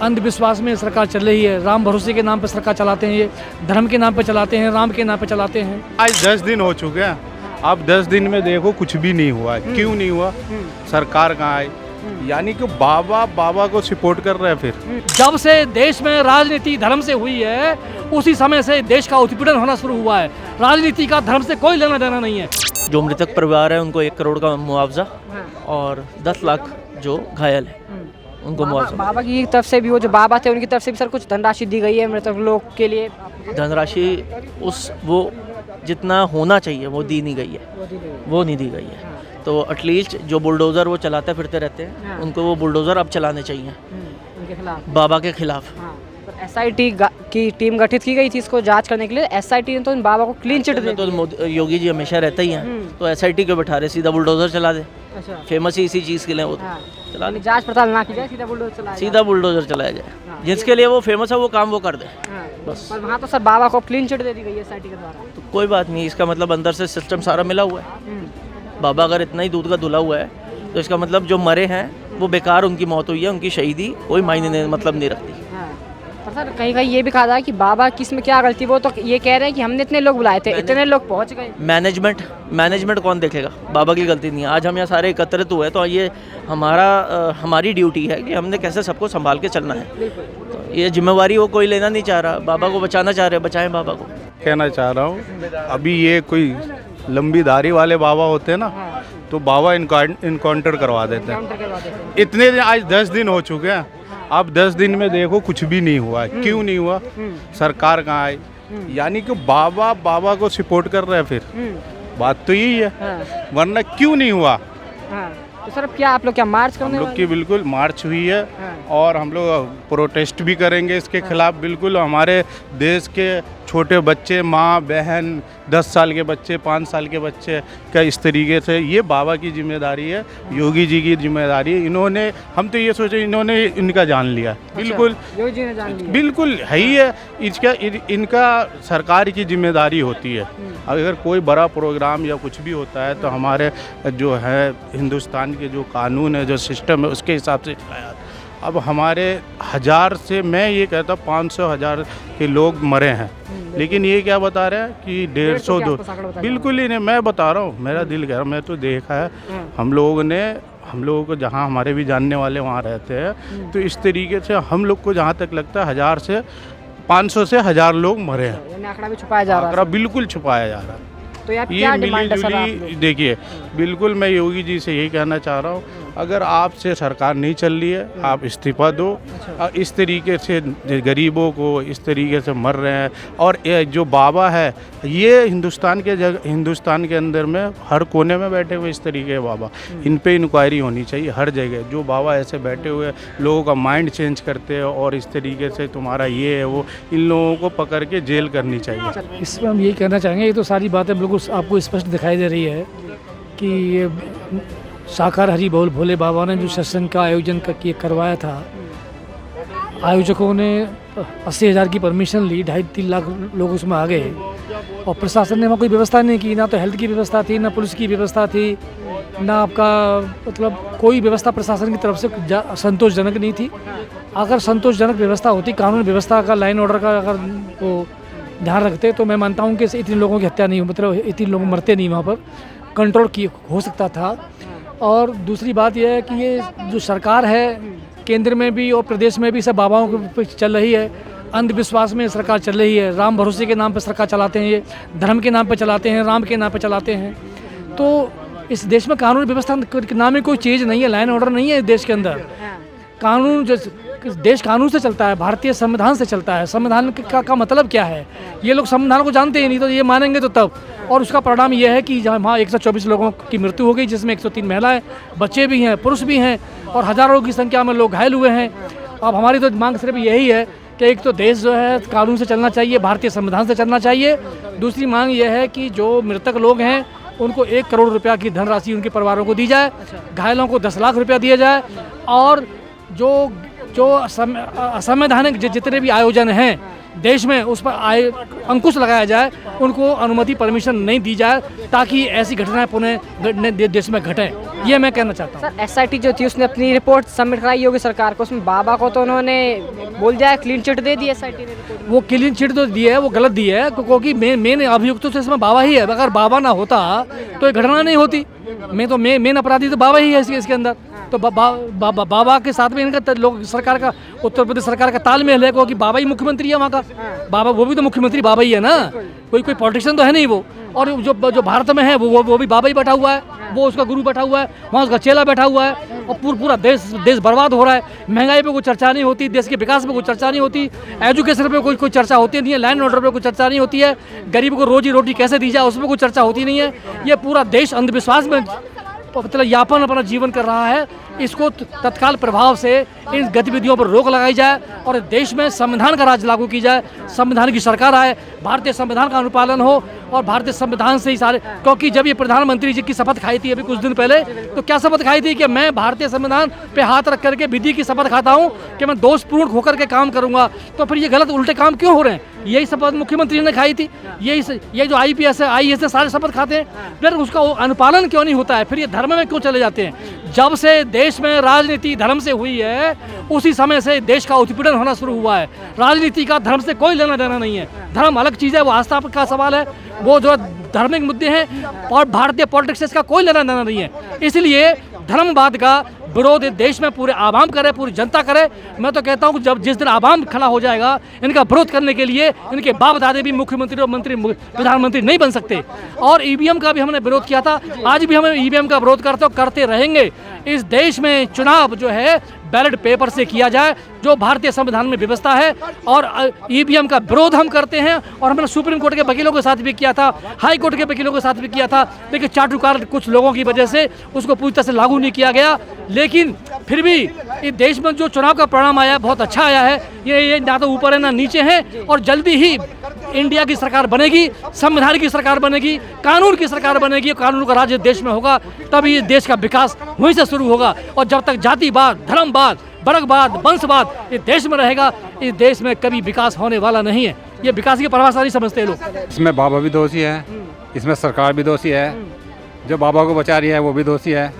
अंधविश्वास में सरकार चल रही है। राम भरोसे के नाम पर सरकार चलाते हैं, ये धर्म के नाम पर चलाते हैं, राम के नाम पर चलाते हैं। आज 10 दिन हो चुके हैं, अब 10 दिन में देखो कुछ भी नहीं हुआ है। क्यों नहीं हुआ? सरकार कहाँ आई? यानी कि बाबा को सपोर्ट कर रहे हैं। फिर जब से देश में राजनीति धर्म से हुई है, उसी समय से देश का उत्पीड़न होना शुरू हुआ है। राजनीति का धर्म से कोई लेना देना नहीं है। जो मृतक परिवार है उनको 1 करोड़ का मुआवजा और 10 लाख जो घायल है उनको मुआवजा। बाबा की तरफ से भी, वो जो बाबा थे उनकी तरफ से भी सर कुछ धनराशि दी गई है मृतक लोग के लिए। धनराशि वो जितना होना चाहिए वो दी नहीं गई है, वो नहीं दी गई है। तो एटलीस्ट जो बुलडोज़र वो चलाते फिरते रहते हैं, उनको वो बुलडोज़र अब चलाने चाहिए उनके खिलाफ, बाबा के खिलाफ। एसआईटी की टीम गठित की गई थी इसको जांच करने के लिए। एसआईटी ने तो इन बाबा को क्लीन चिट दे तो योगी जी हमेशा रहते ही हैं, तो एसआईटी क्यों बैठा रहे? सीधा बुलडोज़र चला दे। अच्छा, फेमस ही इसी चीज़ के लिए वो चला दे। जांच पड़ताल ना की जाए, सीधा बुलडोजर चलाया, सीधा बुलडोज़र चलाया जाए। जिसके लिए वो फेमस है वो काम वो कर दे बस। पर वहाँ तो सर बाबा को क्लीन चिट दे दी गई है एसआईटी के द्वारा। तो कोई बात नहीं, इसका मतलब अंदर से सिस्टम सारा मिला हुआ है। बाबा अगर इतना ही दूध का धुला हुआ है तो इसका मतलब जो मरे हैं वो बेकार उनकी मौत हुई है, उनकी शहीदी कोई मायने मतलब नहीं रखती। पर सर कहीं कहीं ये भी कहा था कि बाबा किस में क्या गलती, वो तो ये कह रहे हैं कि हमने इतने लोग बुलाए थे, इतने लोग पहुंच गए। मैनेजमेंट कौन देखेगा? बाबा की गलती नहीं है। आज हम यहाँ सारे एकत्रित हुए तो ये हमारी ड्यूटी है कि हमने कैसे सबको संभाल के चलना है। तो ये जिम्मेवारी वो कोई लेना नहीं चाह रहा। बाबा को बचाना चाह रहे, बचाएं बाबा को। कहना चाह रहा हूँ, अभी ये कोई लंबी दाढ़ी वाले बाबा होते हैं ना, तो बाबा इनकाउंटर करवा देते हैं। इतने दिन, आज 10 दिन हो चुके हैं, अब 10 दिन में देखो कुछ भी नहीं हुआ है। क्यों नहीं हुआ? सरकार कहाँ आई? यानी कि बाबा को सपोर्ट कर रहे हैं। फिर बात तो यही है, वरना क्यों नहीं हुआ? तो सर अब क्या आप लोग क्या मार्च करने? हम लोग की बिल्कुल मार्च हुई है और हम लोग प्रोटेस्ट भी करेंगे इसके खिलाफ। बिल्कुल हमारे देश के छोटे बच्चे, माँ बहन, 10 साल के बच्चे, 5 साल के बच्चे का इस तरीके से, ये बाबा की जिम्मेदारी है, योगी जी की जिम्मेदारी है। इन्होंने, हम तो ये सोचे इन्होंने इनका जान लिया। बिल्कुल योगी जी ने जान लिया, बिल्कुल है ही है। इनका सरकार की जिम्मेदारी होती है। अगर कोई बड़ा प्रोग्राम या कुछ भी होता है तो हमारे जो है हिंदुस्तान के जो कानून है, जो सिस्टम है, उसके हिसाब से चलाया। अब हमारे 1000 से, मैं ये कहता 500-1000 के लोग मरे हैं, लेकिन ये क्या बता रहे हैं कि 150 दो। बिल्कुल ही नहीं, मैं बता रहा हूँ, मेरा दिल कह रहा, मैं तो देखा है। हम लोगों को जहाँ हमारे भी जानने वाले वहाँ रहते हैं, तो इस तरीके से हम लोग को जहाँ तक लगता है 500 से 1000 लोग मरे हैं। आंकड़ा भी छुपाया जा रहा है। आंकड़ा बिल्कुल छुपाया जा रहा है। तो यार क्या डिमांड है सर आप लोग? देखिए, बिल्कुल मैं योगी जी से यही कहना चाह रहा हूँ, अगर आपसे सरकार नहीं चल रही है, आप इस्तीफा दो। इस तरीके से गरीबों को इस तरीके से मर रहे हैं। और जो बाबा है, ये हिंदुस्तान के अंदर में हर कोने में बैठे हुए इस तरीके के बाबा, इन पे इंक्वायरी होनी चाहिए हर जगह। जो बाबा ऐसे बैठे हुए लोगों का माइंड चेंज करते हैं और इस तरीके से तुम्हारा ये है वो, इन लोगों को पकड़ के जेल करनी चाहिए। इसमें हम यही कहना चाहेंगे, ये तो सारी बातें बिल्कुल आपको स्पष्ट दिखाई दे रही है कि ये साकार हरि बोल भोले बाबा ने जो सत्संग का आयोजन करवाया था, आयोजकों ने 80,000 की परमिशन ली, 2.5-3 लाख लोग उसमें आ गए और प्रशासन ने वहाँ कोई व्यवस्था नहीं की। ना तो हेल्थ की व्यवस्था थी, ना पुलिस की व्यवस्था थी, ना आपका मतलब कोई व्यवस्था प्रशासन की तरफ से संतोषजनक नहीं थी। अगर संतोषजनक व्यवस्था होती, कानून व्यवस्था का, लाइन ऑर्डर का अगर वो ध्यान रखते, तो मैं मानता हूँ कि इतने लोगों की हत्या नहीं, मतलब इतने लोग मरते नहीं, वहाँ पर कंट्रोल हो सकता था। और दूसरी बात यह है कि ये जो सरकार है केंद्र में भी और प्रदेश में भी सब बाबाओं पे चल रही है। अंधविश्वास में सरकार चल रही है। राम भरोसे के नाम पर सरकार चलाते हैं, ये धर्म के नाम पर चलाते हैं, राम के नाम पर चलाते हैं। तो इस देश में कानून व्यवस्था नाम में कोई चीज़ नहीं है, लाइन ऑर्डर नहीं है इस देश के अंदर। कानून जो देश कानून से चलता है, भारतीय संविधान से चलता है। संविधान का मतलब क्या है? ये लोग संविधान को जानते ही नहीं, तो ये मानेंगे तो तब। और उसका परिणाम यह है कि जहाँ वहाँ 124 लोगों की मृत्यु हो गई, जिसमें 103 महिलाएं, बच्चे भी हैं, पुरुष भी हैं, और हज़ारों की संख्या में लोग घायल हुए हैं। अब हमारी तो मांग सिर्फ यही है कि एक तो देश जो है कानून से चलना चाहिए, भारतीय संविधान से चलना चाहिए। दूसरी मांग यह है कि जो मृतक लोग हैं उनको 1 करोड़ रुपया की धनराशि उनके परिवारों को दी जाए, घायलों को 10 लाख रुपया दिया जाए, और जो जो असंवैधानिक जितने भी आयोजन हैं देश में उस पर अंकुश लगाया जाए, उनको अनुमति परमिशन नहीं दी जाए ताकि ऐसी घटनाएं पुनः देश में घटें। ये मैं कहना चाहता हूँ। सर एसआईटी जो थी उसने अपनी रिपोर्ट सबमिट कराई होगी सरकार को, उसमें बाबा को तो उन्होंने बोल दिया क्लीन चिट दे दी एसआईटी ने रिपोर्ट। वो क्लीन चिट तो दी है, वो गलत दी है क्योंकि मेन अभियुक्त तो इसमें बाबा ही है। अगर बाबा ना होता तो ये घटना नहीं होती। मेन अपराधी तो बाबा ही है इसके अंदर। तो बाबा के साथ में इनका लोग सरकार का, उत्तर प्रदेश सरकार का तालमेल है क्योंकि बाबा ही मुख्यमंत्री है वहाँ का। बाबा वो भी तो मुख्यमंत्री बाबा ही है ना, कोई पॉलिटिशियन तो है नहीं वो। और जो भारत में है वो भी बाबा ही बैठा हुआ है, वो उसका गुरु बैठा हुआ है, वहाँ उसका चेला बैठा हुआ है। और पूरा देश बर्बाद हो रहा है। महंगाई पे कोई चर्चा नहीं होती, देश के विकास पे कोई चर्चा नहीं होती, एजुकेशन पे कोई चर्चा होती नहीं है, लैंड ऑर्डर पे कोई चर्चा नहीं होती है, गरीब को रोजी रोटी कैसे दी जाए उसमें कोई चर्चा होती नहीं है। ये पूरा देश अंधविश्वास में मतलब यापन अपना जीवन कर रहा है। इसको तत्काल प्रभाव से इन गतिविधियों पर रोक लगाई जाए और देश में संविधान का राज लागू की जाए, संविधान की सरकार आए, भारतीय संविधान का अनुपालन हो और भारतीय संविधान से ही सारे। क्योंकि जब ये प्रधानमंत्री जी की शपथ खाई थी अभी कुछ दिन पहले, तो क्या शपथ खाई थी कि मैं भारतीय संविधान पे हाथ रख करके विधि की शपथ खाता हूँ कि मैं दोषपूर्ण होकर के काम करूंगा। तो फिर ये गलत उल्टे काम क्यों हो रहे हैं? यही शपथ मुख्यमंत्री ने खाई थी, ये जो IPS है IAS है सारे शपथ खाते हैं, फिर उसका अनुपालन क्यों नहीं होता है? फिर ये धर्म में क्यों चले जाते हैं? जब से देश में राजनीति धर्म से हुई है उसी समय से देश का उत्पीड़न होना शुरू हुआ है। राजनीति का धर्म से कोई लेना देना नहीं है। धर्म अलग चीज़ है, वो आस्था का सवाल है, वो जो धार्मिक मुद्दे हैं और भारतीय पॉलिटिक्स से इसका कोई लेना देना नहीं है। इसलिए धर्मवाद का विरोध देश में पूरे आवाम करे, पूरी जनता करे। मैं तो कहता हूँ जब जिस दिन आवाम खड़ा हो जाएगा इनका विरोध करने के लिए, इनके बाप दादे भी मुख्यमंत्री और मंत्री प्रधानमंत्री नहीं बन सकते। और EVM का भी हमने विरोध किया था, आज भी हम EVM का विरोध करते रहेंगे। इस देश में चुनाव जो है बैलेट पेपर से किया जाए, जो भारतीय संविधान में व्यवस्था है। और EVM का विरोध हम करते हैं और हमने सुप्रीम कोर्ट के वकीलों के साथ भी किया था, हाई कोर्ट के वकीलों के साथ भी किया था, लेकिन चाटुकार कुछ लोगों की वजह से उसको पूरी तरह से लागू नहीं किया गया। लेकिन फिर भी इस देश में जो चुनाव का परिणाम आया बहुत अच्छा आया है। ये ना तो ऊपर है ना नीचे है। और जल्दी ही इंडिया की सरकार बनेगी, संविधान की सरकार बनेगी, कानून की सरकार बनेगी, कानून का राज्य देश में होगा, तभी इस देश का विकास वहीं से शुरू होगा। और जब तक जातिवाद, धर्मवाद, वर्गवाद, वंशवाद इस देश में रहेगा, इस देश में कभी विकास होने वाला नहीं है। ये विकास की परिभाषा नहीं समझते हैं लोग। इसमें बाबा भी दोषी है, इसमें सरकार भी दोषी है, जो बाबा को बचा रही है वो भी दोषी है।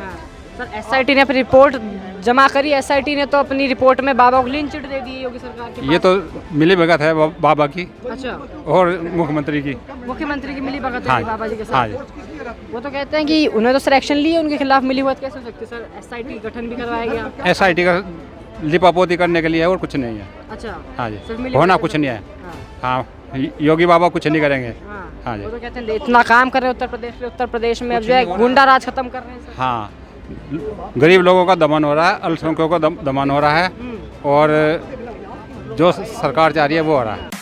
सर एसआईटी ने अपनी रिपोर्ट जमा करी, एसआईटी ने तो अपनी रिपोर्ट में बाबा को क्लीन चिट दे दी योगी सरकार के। ये तो मिली भगत है बाबा की अच्छा, और मुख्यमंत्री की मिली भगत है हाँ, बाबा जी के हाँ साथ। वो तो कहते हैं कि उन्हें तो सर एक्शन लिए, उनके खिलाफ मिली भगत कैसे हो सकती है? सर एसआईटी गठन भी करवाया गया। SIT का लिपापोती करने के लिए और कुछ नहीं है। अच्छा हाँ जी, सिर्फ मिली होना भगत कुछ नहीं है। हाँ। हाँ, योगी बाबा कुछ नहीं करेंगे। हाँ जी, वो तो कहते हैं इतना काम कर रहे हैं उत्तर प्रदेश में, अब जो है गुंडा राज खत्म कर रहे हैं सर। हाँ, गरीब लोगों का दमन हो रहा है, अल्पसंख्यकों का दमन हो रहा है और जो सरकार चाह रही है वो हो रहा है।